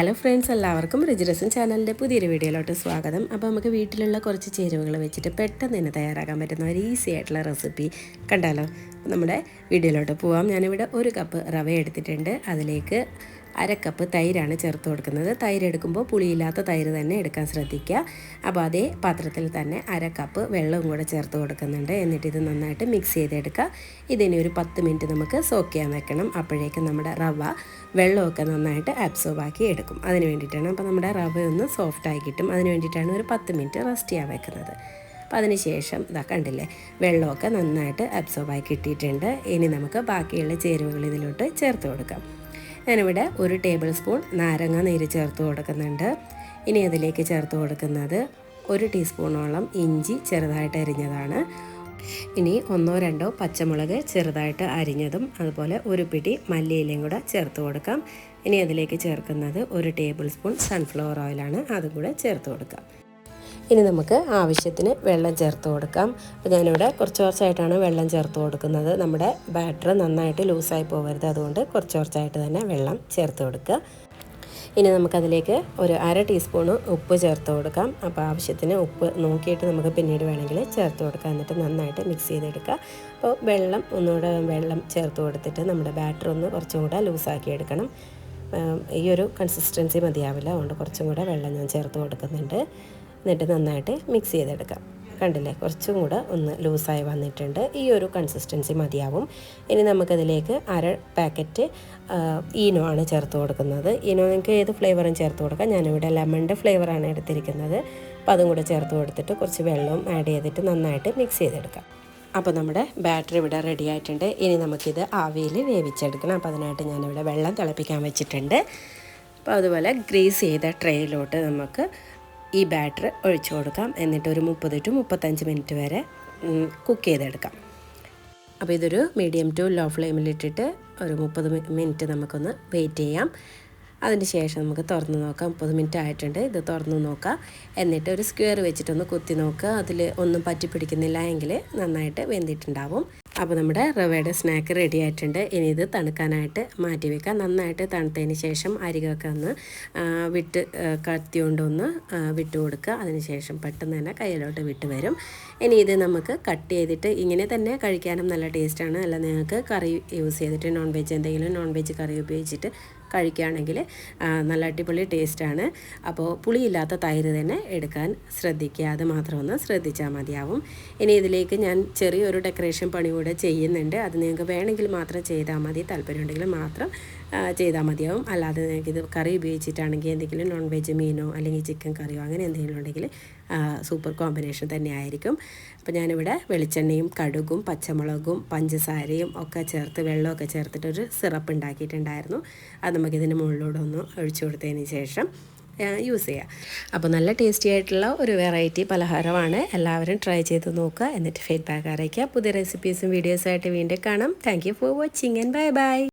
Hello friends, എല്ലാവർക്കും റിജിറസൻ ചാനലിൻ്റെ പുതിയൊരു വീഡിയോയിലോട്ട് സ്വാഗതം. അപ്പോൾ നമുക്ക് വീട്ടിലുള്ള കുറച്ച് ചേരുവകൾ വെച്ചിട്ട് പെട്ടെന്ന് തന്നെ തയ്യാറാക്കാൻ പറ്റുന്ന ഒരു ഈസി ആയിട്ടുള്ള റെസിപ്പി കണ്ടാലോ. നമ്മുടെ വീഡിയോയിലോട്ട് പോവാം. ഞാനിവിടെ 1 കപ്പ് റവ എടുത്തിട്ടുണ്ട്. അതിലേക്ക് 1/2 കപ്പ് തൈരാണ് ചേർത്ത് കൊടുക്കുന്നത്. തൈര് എടുക്കുമ്പോൾ പുളിയില്ലാത്ത തൈര് തന്നെ എടുക്കാൻ ശ്രദ്ധിക്കുക. അപ്പോൾ അതേ പാത്രത്തിൽ തന്നെ 1/2 കപ്പ് വെള്ളവും കൂടെ ചേർത്ത് കൊടുക്കുന്നുണ്ട്. എന്നിട്ട് ഇത് നന്നായിട്ട് മിക്സ് ചെയ്തെടുക്കുക. ഇതിനെ ഒരു 10 മിനിറ്റ് നമുക്ക് സോക്ക് ചെയ്യാൻ വെക്കണം. അപ്പോഴേക്കും നമ്മുടെ റവ വെള്ളമൊക്കെ നന്നായിട്ട് അബ്സോർബ് ആക്കി എടുക്കും. അതിന് വേണ്ടിയിട്ടാണ്. അപ്പോൾ നമ്മുടെ റവ ഒന്ന് സോഫ്റ്റായി കിട്ടും. അതിന് വേണ്ടിയിട്ടാണ് ഒരു 10 മിനിറ്റ് റെസ്റ്റ് ചെയ്യാൻ വെക്കുന്നത്. അപ്പോൾ അതിന് ശേഷം ഇതാ കണ്ടില്ലേ, വെള്ളമൊക്കെ നന്നായിട്ട് അബ്സോർബായി കിട്ടിയിട്ടുണ്ട്. ഇനി നമുക്ക് ബാക്കിയുള്ള ചേരുവകൾ ഇതിലോട്ട് ചേർത്ത് കൊടുക്കാം. ഞാനിവിടെ 1 ടേബിൾ സ്പൂൺ നാരങ്ങ നീര് ചേർത്ത് കൊടുക്കുന്നുണ്ട്. ഇനി അതിലേക്ക് ചേർത്ത് കൊടുക്കുന്നത് 1 ടീസ്പൂണോളം ഇഞ്ചി ചെറുതായിട്ട് അരിഞ്ഞതാണ്. ഇനി 1-2 പച്ചമുളക് ചെറുതായിട്ട് അരിഞ്ഞതും, അതുപോലെ 1 പിടി മല്ലിയിലയും കൂടെ ചേർത്ത് കൊടുക്കാം. ഇനി അതിലേക്ക് ചേർക്കുന്നത് 1 ടേബിൾ സ്പൂൺ സൺഫ്ലവർ ഓയിലാണ്. അതും കൂടെ ചേർത്ത് കൊടുക്കാം. ഇനി നമുക്ക് ആവശ്യത്തിന് വെള്ളം ചേർത്ത് കൊടുക്കാം. അപ്പോൾ ഞാനിവിടെ കുറച്ചായിട്ടാണ് വെള്ളം ചേർത്ത് കൊടുക്കുന്നത്. നമ്മുടെ ബാറ്റർ നന്നായിട്ട് ലൂസായി പോകരുത്, അതുകൊണ്ട് കുറച്ചായിട്ട് തന്നെ വെള്ളം ചേർത്ത് കൊടുക്കുക. ഇനി നമുക്കതിലേക്ക് ഒരു 1/2 ടീസ്പൂണ് ഉപ്പ് ചേർത്ത് കൊടുക്കാം. അപ്പോൾ ആവശ്യത്തിന് ഉപ്പ് നോക്കിയിട്ട് നമുക്ക് പിന്നീട് വേണമെങ്കിൽ ചേർത്ത് കൊടുക്കാം. എന്നിട്ട് നന്നായിട്ട് മിക്സ് ചെയ്തെടുക്കുക. അപ്പോൾ വെള്ളം ചേർത്ത് കൊടുത്തിട്ട് നമ്മുടെ ബാറ്റർ ഒന്ന് കുറച്ചും കൂടെ ലൂസാക്കി എടുക്കണം. ഈ ഒരു കൺസിസ്റ്റൻസി മതിയാവില്ല, അതുകൊണ്ട് കുറച്ചും കൂടെ വെള്ളം ഞാൻ ചേർത്ത് കൊടുക്കുന്നുണ്ട്. എന്നിട്ട് നന്നായിട്ട് മിക്സ് ചെയ്തെടുക്കാം. കണ്ടില്ലേ, കുറച്ചും കൂടെ ഒന്ന് ലൂസായി വന്നിട്ടുണ്ട്. ഈ ഒരു കൺസിസ്റ്റൻസി മതിയാവും. ഇനി നമുക്കതിലേക്ക് 1/2 പാക്കറ്റ് ഈനോ ആണ് ചേർത്ത് കൊടുക്കുന്നത്. ഈനോ നിങ്ങൾക്ക് ഏത് ഫ്ലേവറും ചേർത്ത് കൊടുക്കാം. ഞാനിവിടെ ലെമണിൻ്റെ ഫ്ലേവറാണ് എടുത്തിരിക്കുന്നത്. അപ്പോൾ അതും കൂടെ ചേർത്ത് കൊടുത്തിട്ട് കുറച്ച് വെള്ളവും ആഡ് ചെയ്തിട്ട് നന്നായിട്ട് മിക്സ് ചെയ്തെടുക്കാം. അപ്പോൾ നമ്മുടെ ബാറ്റർ ഇവിടെ റെഡി ആയിട്ടുണ്ട്. ഇനി നമുക്കിത് ആവിയിൽ വേവിച്ചെടുക്കണം. അപ്പോൾ അതിനായിട്ട് ഞാനിവിടെ വെള്ളം തിളപ്പിക്കാൻ വെച്ചിട്ടുണ്ട്. അപ്പോൾ അതുപോലെ ഗ്രീസ് ചെയ്ത ട്രേയിലോട്ട് നമുക്ക് ഈ ബാറ്റർ ഒഴിച്ചു കൊടുക്കാം. എന്നിട്ട് ഒരു 30 to 35 മിനിറ്റ് വരെ കുക്ക് ചെയ്തെടുക്കാം. അപ്പോൾ ഇതൊരു മീഡിയം ടു ലോ ഫ്ലെയിമിലിട്ടിട്ട് ഒരു 30 മിനിറ്റ് നമുക്കൊന്ന് വെയിറ്റ് ചെയ്യാം. അതിന് ശേഷം നമുക്ക് തുറന്ന് നോക്കാം. 30 മിനിറ്റ് ആയിട്ടുണ്ട്. ഇത് തുറന്ന് നോക്കാം. എന്നിട്ട് ഒരു സ്ക്വയർ വെച്ചിട്ടൊന്ന് കുത്തി നോക്കുക. അതിൽ ഒന്നും പറ്റി പിടിക്കുന്നില്ല എങ്കിൽ നന്നായിട്ട് വെന്തിട്ടുണ്ടാവും. അപ്പോൾ നമ്മുടെ റവയുടെ സ്നാക്ക് റെഡി ആയിട്ടുണ്ട്. ഇനി ഇത് തണുക്കാനായിട്ട് മാറ്റി വെക്കാം. നന്നായിട്ട് തണുത്തതിന് ശേഷം അരികൊക്കെ ഒന്ന് കത്തി കൊണ്ടൊന്ന് വിട്ട് കൊടുക്കുക. അതിന് ശേഷം പെട്ടെന്ന് തന്നെ കയ്യിലോട്ട് വിട്ട് വരും. ഇനി ഇത് നമുക്ക് കട്ട് ചെയ്തിട്ട് ഇങ്ങനെ തന്നെ കഴിക്കാനും നല്ല ടേസ്റ്റാണ്. അല്ല നിങ്ങൾക്ക് കറി യൂസ് ചെയ്തിട്ട് എന്തെങ്കിലും നോൺ വെജ് കറി ഉപയോഗിച്ചിട്ട് കഴിക്കുകയാണെങ്കിൽ നല്ല അടിപൊളി ടേസ്റ്റാണ്. അപ്പോൾ പുളിയില്ലാത്ത തൈര് തന്നെ എടുക്കാൻ ശ്രദ്ധിക്കുക. അത് മാത്രം ഒന്ന് ശ്രദ്ധിച്ചാൽ മതിയാവും. ഇനി ഇതിലേക്ക് ഞാൻ ചെറിയൊരു ഡെക്കറേഷൻ പണി കൂടെ ചെയ്യുന്നുണ്ട്. അത് നിങ്ങൾക്ക് വേണമെങ്കിൽ മാത്രം ചെയ്താൽ മതി, താല്പര്യമുണ്ടെങ്കിൽ മാത്രം ചെയ്താൽ മതിയാവും. അല്ലാതെ നിങ്ങൾക്ക് ഇത് കറി ഉപയോഗിച്ചിട്ടാണെങ്കിൽ എന്തെങ്കിലും നോൺ വെജ് മീനോ അല്ലെങ്കിൽ ചിക്കൻ കറിയോ അങ്ങനെ എന്തെങ്കിലും ഉണ്ടെങ്കിൽ സൂപ്പർ കോമ്പിനേഷൻ തന്നെ ആയിരിക്കും. അപ്പോൾ ഞാനിവിടെ വെളിച്ചെണ്ണയും കടുകും പച്ചമുളകും പഞ്ചസാരയും ഒക്കെ ചേർത്ത് വെള്ളമൊക്കെ ചേർത്തിട്ടൊരു സിറപ്പ് ഉണ്ടാക്കിയിട്ടുണ്ടായിരുന്നു. അത് നമുക്കിതിന് മുകളിലൂടെ ഒന്ന് ഒഴിച്ചു കൊടുത്തതിന് ശേഷം യൂസ് ചെയ്യുക. അപ്പോൾ നല്ല ടേസ്റ്റി ആയിട്ടുള്ള ഒരു വെറൈറ്റി പലഹാരമാണ്. എല്ലാവരും ട്രൈ ചെയ്ത് നോക്കുക. എന്നിട്ട് ഫീഡ്ബാക്ക് അറിയിക്കുക. പുതിയ റെസിപ്പീസും വീഡിയോസുമായിട്ട് വീണ്ടും കാണാം. Thank you for watching and bye bye.